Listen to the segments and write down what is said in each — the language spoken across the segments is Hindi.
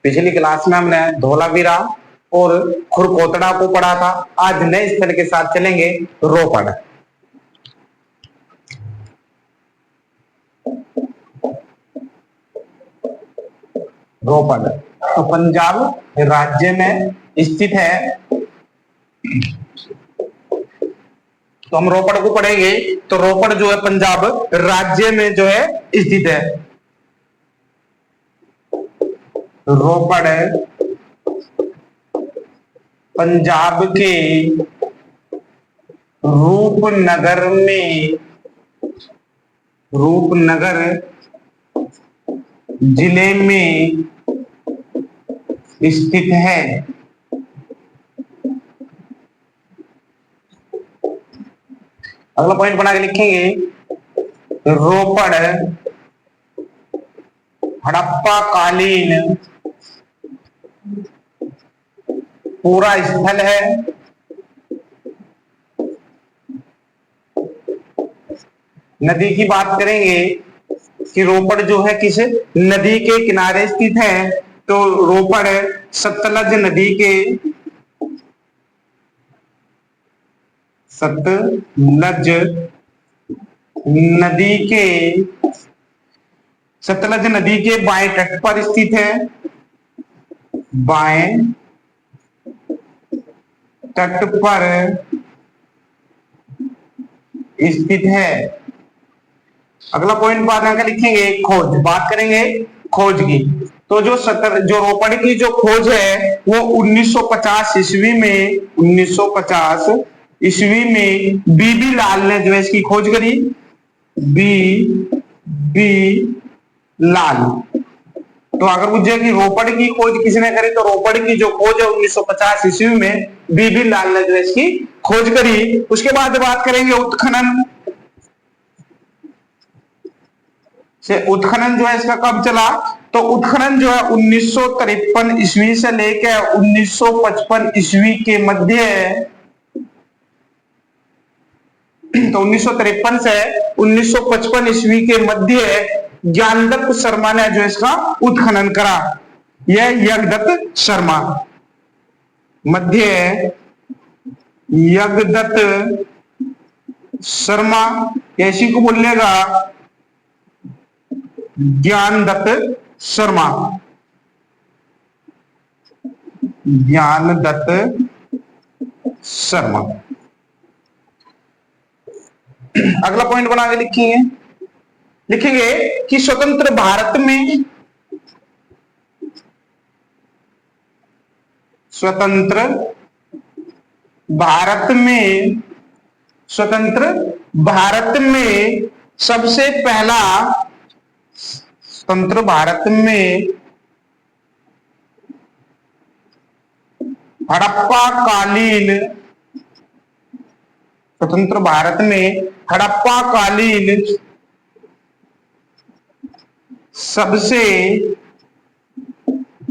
पिछली क्लास में हमने धोलावीरा और खुरकोतड़ा को पढ़ा था। आज नए स्थल के साथ चलेंगे रोपड़। रोपड़ तो पंजाब राज्य में स्थित है। तो हम रोपड़ को पढ़ेंगे। तो रोपड़ जो है पंजाब राज्य में जो है स्थित है। रोपड़ पंजाब के रूपनगर जिले में स्थित है। अगला पॉइंट बना के लिखेंगे, रोपड़ हड़प्पा कालीन पूरा स्थल है। नदी की बात करेंगे कि रोपड़ जो है किस नदी के किनारे स्थित है। तो रोपड़ सतलज नदी के बाएं तट पर स्थित है। बाएं तट पर स्थित है। अगला पॉइंट बाद में लिखेंगे खोज। बात करेंगे खोज की। तो जो रोपड़ की जो खोज है वो 1950 ईस्वी में बीबी लाल ने जो है इसकी खोज करी। बी लाल। तो अगर पूछे कि रोपड़ की खोज किसने करी, तो रोपड़ की जो खोज है 1950 ईस्वी में बीबी लाल ने जो है इसकी खोज करी। उसके बाद बात करेंगे उत्खनन जो है इसका कब चला। तो उत्खनन जो है 1953 ईस्वी से लेकर 1955 ईस्वी के मध्य। तो 1953 से 1955 ईस्वी के मध्य ज्ञानदत्त शर्मा ने जो इसका उत्खनन करा। यह यज्ञदत्त शर्मा, मध्य यज्ञदत्त शर्मा, ऐसी को बोलेगा ज्ञानदत्त शर्मा। अगला पॉइंट बना के लिखेंगे कि स्वतंत्र भारत में सबसे पहला हड़प्पा कालीन सबसे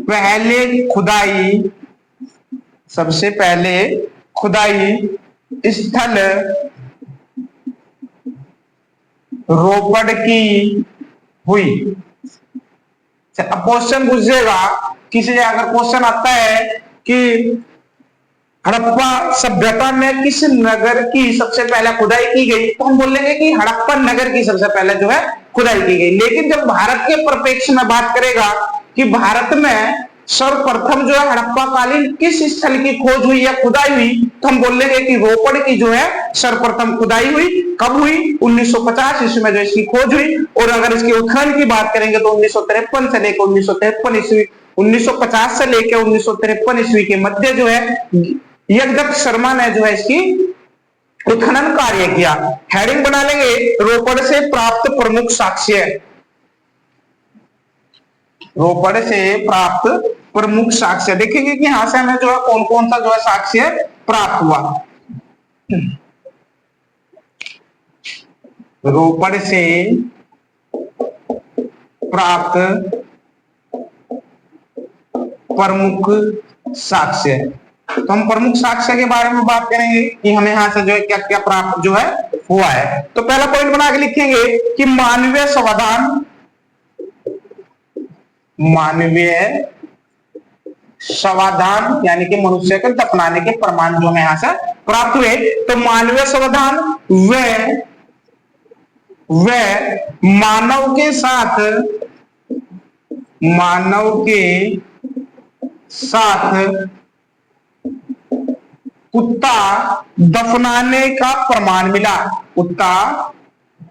पहले खुदाई स्थल रोपड़ की हुई। अब क्वेश्चन पूछेगा, किसी अगर क्वेश्चन आता है कि हड़प्पा सभ्यता में किस नगर की सबसे पहले खुदाई की गई, तो हम बोलेंगे कि हड़प्पा नगर की सबसे पहले जो है खुदाई की गई। लेकिन जब भारत के परिप्रेक्ष्य में बात करेगा कि भारत में सर्वप्रथम जो है हड़प्पा कालीन किस स्थल की खोज हुई या खुदाई हुई, तो हम बोलेंगे कि रोपड़ की जो है सर्वप्रथम खुदाई हुई। कब हुई? 1950 ईस्वी में जो इसकी खोज हुई। और अगर इसके उत्खनन की बात करेंगे तो 1953 से लेकर 1953 ईस्वी 1950 से लेकर 1953 ईस्वी के मध्य जो है यज्ञदत्त शर्मा ने जो है इसकी उत्खनन कार्य किया। हेडिंग बना लेंगे, रोपड़ से प्राप्त प्रमुख साक्ष्य। रोपड़ से प्राप्त प्रमुख साक्ष्य देखेंगे कि यहां से हमें जो है कौन कौन सा जो है साक्ष्य प्राप्त हुआ। रोपड़ से प्राप्त प्रमुख साक्ष्य। तो हम प्रमुख साक्ष्य के बारे में बात करेंगे कि हमें यहां से जो है क्या क्या प्राप्त जो है हुआ है। तो पहला पॉइंट बना के लिखेंगे कि मानवीय समाधान यानी कि मनुष्य के दफनाने के प्रमाण जो हमें यहां से प्राप्त हुए। तो मानवीय समाधान वह मानव के साथ कुत्ता दफनाने का प्रमाण मिला। कुत्ता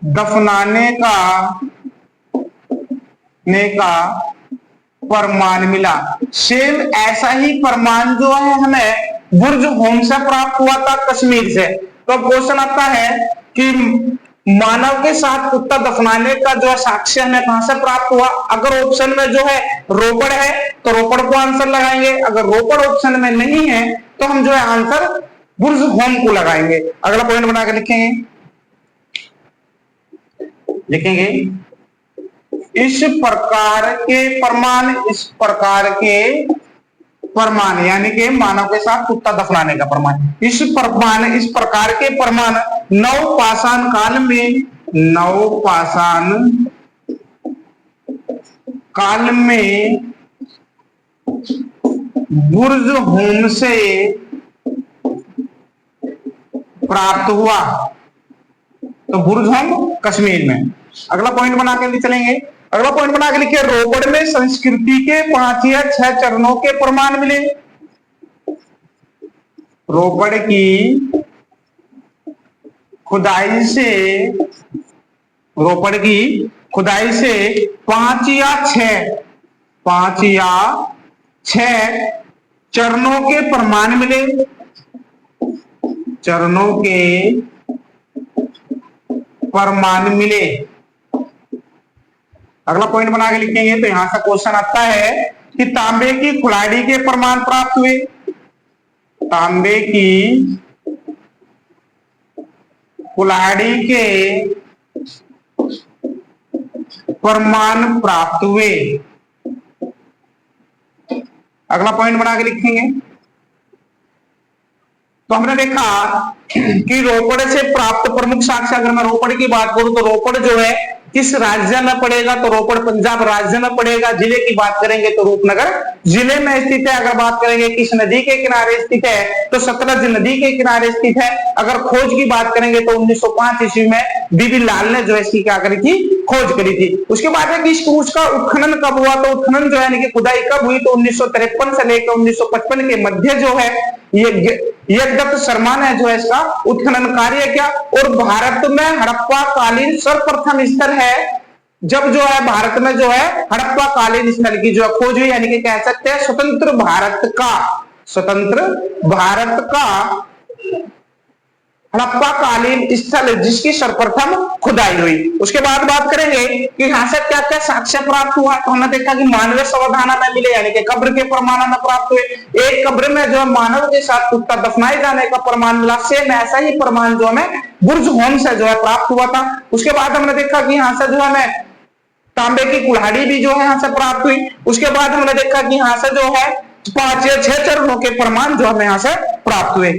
दफनाने का प्रमाण मिला। सेम ऐसा ही प्रमाण जो है हमें बुर्ज होम से प्राप्त हुआ था, कश्मीर से। तो क्वेश्चन आता है कि मानव के साथ कुत्ता दफनाने का जो साक्ष्य हमें कहां से प्राप्त हुआ। अगर ऑप्शन में जो है रोपड़ है तो रोपड़ को आंसर लगाएंगे, अगर रोपड़ ऑप्शन में नहीं है तो हम जो है आंसर बुर्ज होम को लगाएंगे। अगला पॉइंट बना के लिखेंगे इस प्रमाण यानी कि मानव के साथ कुत्ता दफनाने का प्रमाण। इस प्रकार के प्रमाण नवपाषाण काल में बुर्ज होम से प्राप्त हुआ। तो बुर्ज होम कश्मीर में। अगला पॉइंट बना के चलेंगे। अगला पॉइंट बना के लिखिए रोपड़ में संस्कृति के 5 या 6 चरणों के प्रमाण मिले। रोपड़ की खुदाई से 5 या 6 चरणों के प्रमाण मिले। अगला पॉइंट बना के लिखेंगे। तो यहां से क्वेश्चन आता है कि तांबे की कुल्हाड़ी के प्रमाण प्राप्त हुए। तांबे की कुल्हाड़ी के प्रमाण प्राप्त हुए। अगला पॉइंट बना के लिखेंगे। तो हमने देखा कि रोपड़ से प्राप्त प्रमुख साक्ष्य, अगर मैं रोपड़ की बात करूं तो रोपड़ जो है किस राज्य में पड़ेगा, तो रोपड़ पंजाब राज्य में पड़ेगा। जिले की बात करेंगे तो रूपनगर जिले में स्थित है। अगर बात करेंगे किस नदी के किनारे स्थित है, तो सतलज नदी के किनारे स्थित है। अगर खोज की बात करेंगे तो 1905 ईस्वी में बीबी लाल ने जो है इसकी क्या करी थी, खोज करी थी। उसके बाद है कि उसका उत्खनन कब हुआ, तो उत्खनन जो है खुदाई कब हुई, तो 1953 से लेकर 1955 के मध्य जो है यज्ञदत्त शर्मा ने जो है इसका उत्खनन कार्य किया। और भारत में हड़प्पा कालीन सर्वप्रथम स्थल है जब जो है भारत में जो है हड़प्पा कालीन स्थल की जो है खोज हुई, यानी कि कह सकते हैं स्वतंत्र भारत का हड़प्पा कालीन स्थल जिसकी सर्वप्रथम खुदाई हुई। उसके बाद बात करेंगे कि यहां से क्या क्या साक्ष्य प्राप्त हुआ। तो हमने देखा कि मानवीय समाधान में मिले, यानी कि कब्र के प्रमाण में प्राप्त हुए। एक कब्र में जो है मानव के साथ कुत्ता दफनाए जाने का प्रमाण मिला। सेम ऐसा ही प्रमाण जो हमें बुर्ज होम से जो है प्राप्त हुआ था। उसके बाद हमने देखा कि यहां से जो हमें तांबे की कुल्हाड़ी भी जो है यहां से प्राप्त हुई। उसके बाद हमने देखा कि यहां से जो है 5 या 6 चरणों के प्रमाण जो हमें यहां से प्राप्त हुए।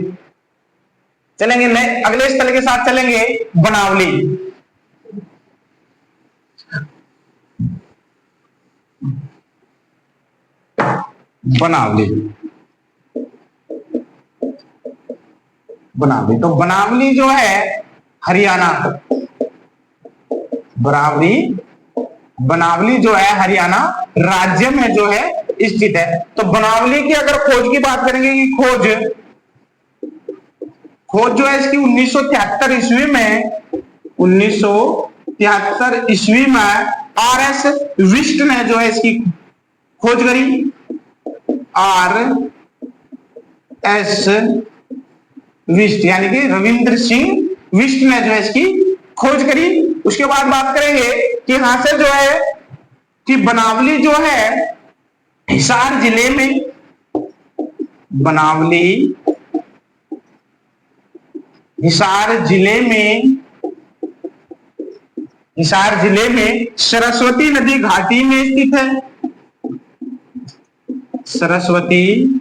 चलेंगे अगले स्थल के साथ चलेंगे, बनावली। तो बनावली जो है हरियाणा, बनावली जो है हरियाणा राज्य में जो है स्थित है। तो बनावली की अगर खोज की बात करेंगे कि खोज जो है इसकी 1973 ईस्वी में RS विष्ट ने जो है इसकी खोज करी। RS विष्ट यानी कि रविंद्र सिंह विष्ट ने जो है इसकी खोज करी। उसके बाद बात करेंगे कि यहां से जो है कि बनावली जो है हिसार जिले में, हिसार जिले में सरस्वती नदी घाटी में स्थित है। सरस्वती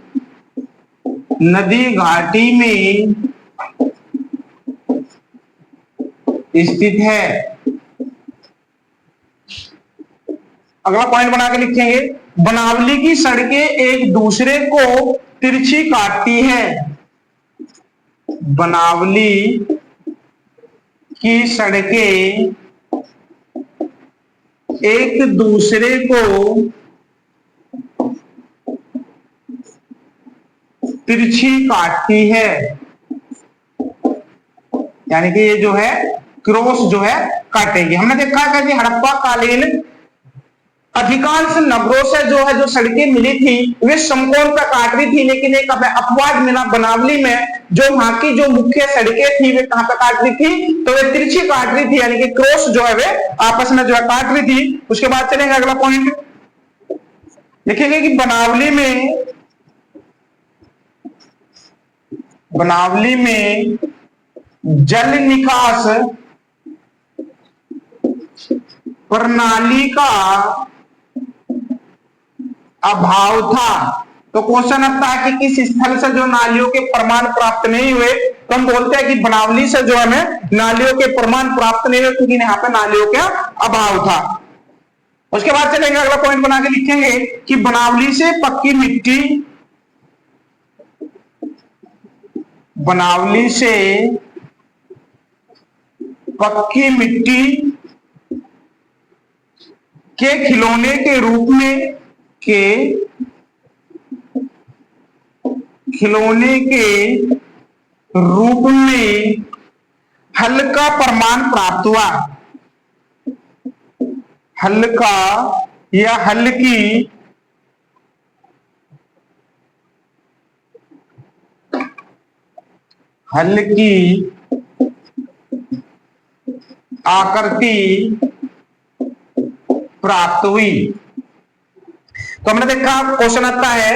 नदी घाटी में स्थित है। अगला पॉइंट बना के लिखेंगे बनावली की सड़कें एक दूसरे को तिरछी काटती है। बनावली की सड़कें एक दूसरे को तिरछी काटती है, यानी कि ये जो है क्रॉस जो है काटेगी। हमने देखा है कि हड़प्पा कालीन अधिकांश नगरों से जो सड़कें मिली थी वे समकोण पर काट रही थी, लेकिन एक अपवाद मिला बनावली में, जो वहां की जो मुख्य सड़कें थी वे कहां पर काट रही थी, तो वे तिरछी काट रही थी, यानी कि क्रॉस जो है वे आपस में जो है काट रही थी। उसके बाद चलेंगे अगला पॉइंट, देखेंगे कि बनावली में जल निकास प्रणाली का अभाव था। तो क्वेश्चन आता है कि किस स्थल से जो नालियों के प्रमाण प्राप्त नहीं हुए, तो हम बोलते हैं कि बनावली से जो हमें नालियों के प्रमाण प्राप्त नहीं हुए, क्योंकि यहाँ पे नालियों का अभाव था। उसके बाद चलेंगे अगला पॉइंट बना के लिखेंगे कि बनावली से पक्की मिट्टी के खिलौने के रूप में हल्का प्रमाण प्राप्त हुआ। हल्का या हल्की आकृति प्राप्त हुई। तो हमने देखा क्वेश्चन आता है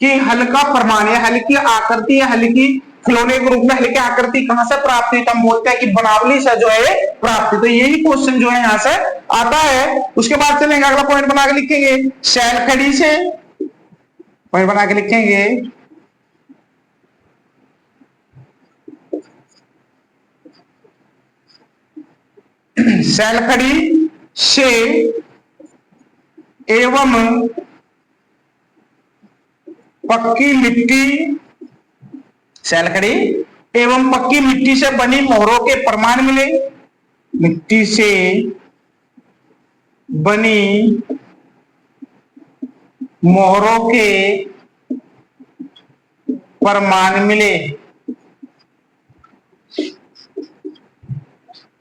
कि हल्का प्रमाण या हल्की आकृति या हल्की खिलौने के रूप में हल्की आकृति कहां से प्राप्त हुई, तो हम बोलते हैं कि बनावली से जो है प्राप्त। तो यही क्वेश्चन जो है यहां से आता है। उसके बाद चलेंगे अगला पॉइंट बना के लिखेंगे सैलखड़ी से, पॉइंट बना के लिखेंगे सैलखड़ी से एवं पक्की मिट्टी से बनी मोहरों के प्रमाण मिले। मिट्टी से बनी मोहरों के प्रमाण मिले।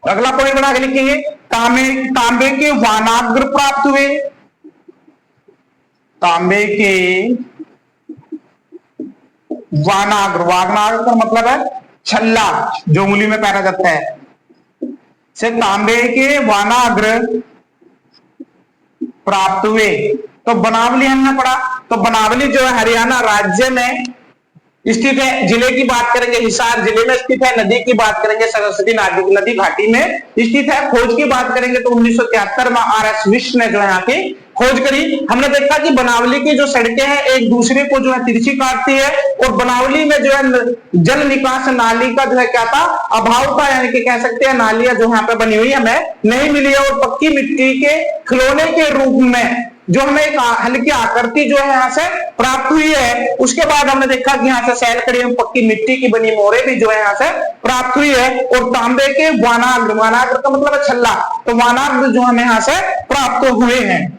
अगला पॉइंट बना के लिखेंगे तांबे के वानाग्र प्राप्त हुए। तांबे के वानाग्र का मतलब है छल्ला, जो उंगली में पहना जाता है, से तांबे के वानाग्र प्राप्त हुए। तो बनावली हमने पढ़ा, तो बनावली जो है हरियाणा राज्य में स्थित है। जिले की बात करेंगे हिसार जिले में स्थित है। नदी की बात करेंगे सरस्वती नदी घाटी में स्थित है। खोज की बात करेंगे तो 1973 में आर.एस. विश्व ने जो है यहाँ की खोज करी। हमने देखा कि बनावली की जो सड़कें हैं एक दूसरे को जो है तिरछी काटती है, और बनावली में जो है जल निकास नाली का जो है क्या था, अभाव था, यानी कि कह सकते हैं नालियां जो यहाँ पे बनी हुई हमें नहीं मिली है। और पक्की मिट्टी के खिलौने के रूप में जो हमें एक हल्की आकृति जो है यहाँ से प्राप्त हुई है। उसके बाद हमने देखा कि यहाँ से सैलखड़ी में पक्की मिट्टी की बनी मोहरें भी जो है यहाँ से प्राप्त हुई है। और तांबे के वानाग्र का मतलब है छल्ला, तो वानाग्र जो हमें यहाँ से प्राप्त हुए हैं।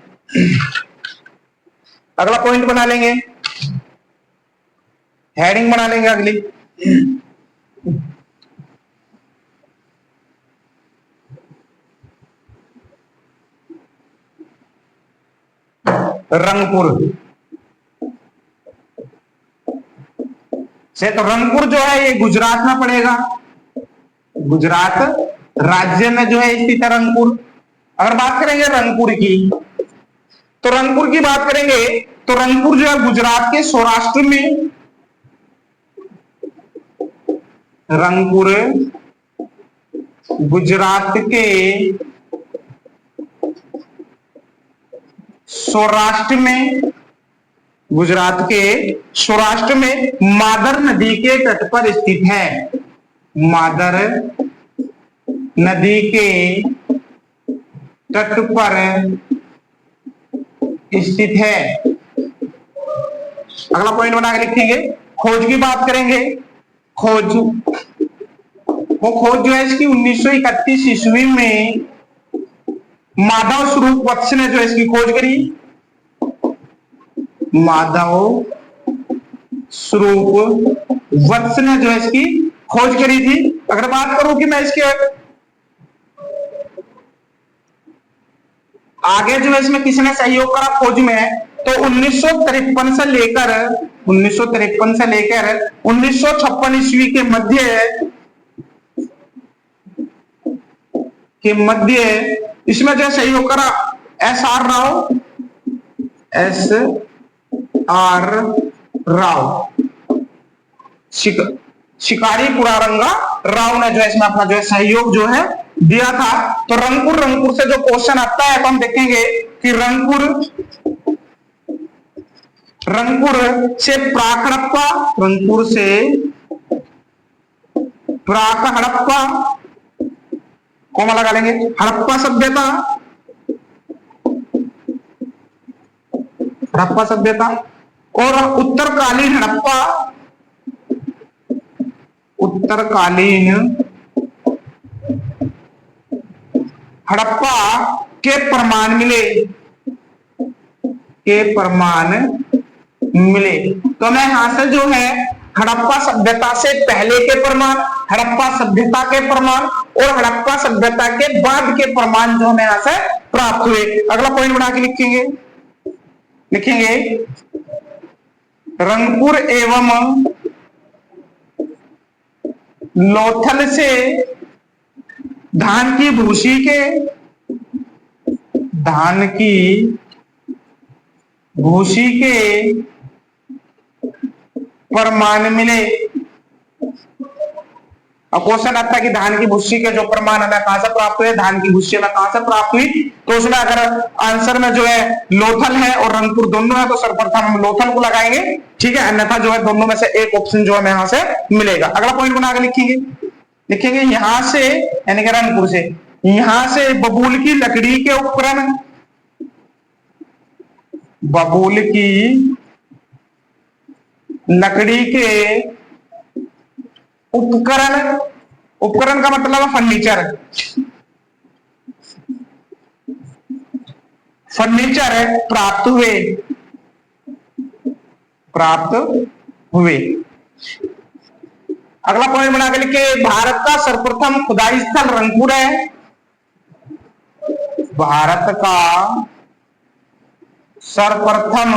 अगला पॉइंट बना लेंगे, हेडिंग बना लेंगे अगली। रंगपुर से, तो रंगपुर जो है ये गुजरात में पड़ेगा। गुजरात राज्य में जो है स्थित है रंगपुर। अगर बात करेंगे रंगपुर की, तो रंगपुर की बात करेंगे तो रंगपुर जो है गुजरात के सौराष्ट्र में, रंगपुर गुजरात के सौराष्ट्र में, गुजरात के सौराष्ट्र में मादर नदी के तट पर स्थित है। मादर नदी के तट पर स्थित है। अगला पॉइंट बना के लिखेंगे। खोज की बात करेंगे। खोज, वो खोज जो है इसकी 1931 ईस्वी में माधव स्वरूप वत्स ने जो है इसकी खोज करी। माधव स्वरूप वत्स ने जो है इसकी खोज करी थी। अगर बात करूं कि मैं इसके आगे जो है इसमें किसने सहयोग करा खोज में, तो 1953 से लेकर 1956 ईस्वी के मध्य इसमें जो सहयोग करा SR राव, शिकारी पुरारंगा राव ने जो है इसमें अपना जो है सहयोग जो है दिया था। तो रंगपुर से जो क्वेश्चन आता है तो हम देखेंगे कि रंगपुर से प्राक हड़प्पा, रंगपुर से प्राक हड़प्पा कॉमा लगा लेंगे, हड़प्पा सभ्यता और उत्तरकालीन हड़प्पा के प्रमाण मिले। तो मैं यहां से जो है हड़प्पा सभ्यता से पहले के प्रमाण, हड़प्पा सभ्यता के प्रमाण और हड़प्पा सभ्यता के बाद के प्रमाण जो हमें यहां से प्राप्त हुए। अगला पॉइंट बना के लिखेंगे रंगपुर एवं लोथल से धान की भूसी के प्रमाण मिले। अब क्वेश्चन आता है कि धान की भूसी के जो प्रमाण हमें कहां से प्राप्त हुए, धान की भूसी हमें कहां से प्राप्त हुई, तो उसमें अगर आंसर में जो है लोथल है और रंगपुर दोनों है तो सर्वप्रथम हम लोथल को लगाएंगे, ठीक है, अन्यथा जो है दोनों में से एक ऑप्शन जो हमें यहां से मिलेगा। अगला पॉइंट बना के लिखेंगे यहां से, यानी कि रंगपुर से, यहां से बबूल की लकड़ी के उपकरण, बबूल की लकड़ी के उपकरण का मतलब है फर्नीचर प्राप्त हुए। अगला पॉइंट बना के लिखे भारत का सर्वप्रथम खुदाई स्थल रंगपुर है। भारत का सर्वप्रथम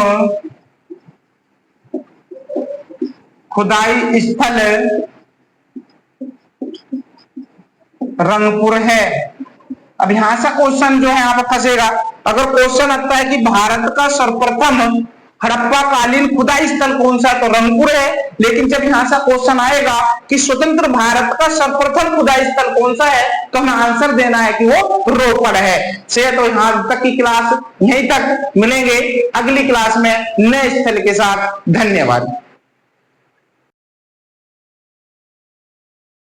खुदाई स्थल रंगपुर है। अब यहां से क्वेश्चन जो है यहां पर फंसेगा। अगर क्वेश्चन आता है कि भारत का सर्वप्रथम हड़प्पा कालीन खुदाई स्थल कौन सा है, तो रंगपुर है। लेकिन जब यहां से क्वेश्चन आएगा कि स्वतंत्र भारत का सर्वप्रथम खुदाई स्थल कौन सा है, तो हमें आंसर देना है कि वो रोपड़ है। तो यहां तक की क्लास यहीं तक, मिलेंगे अगली क्लास में नए स्थल के साथ। धन्यवाद।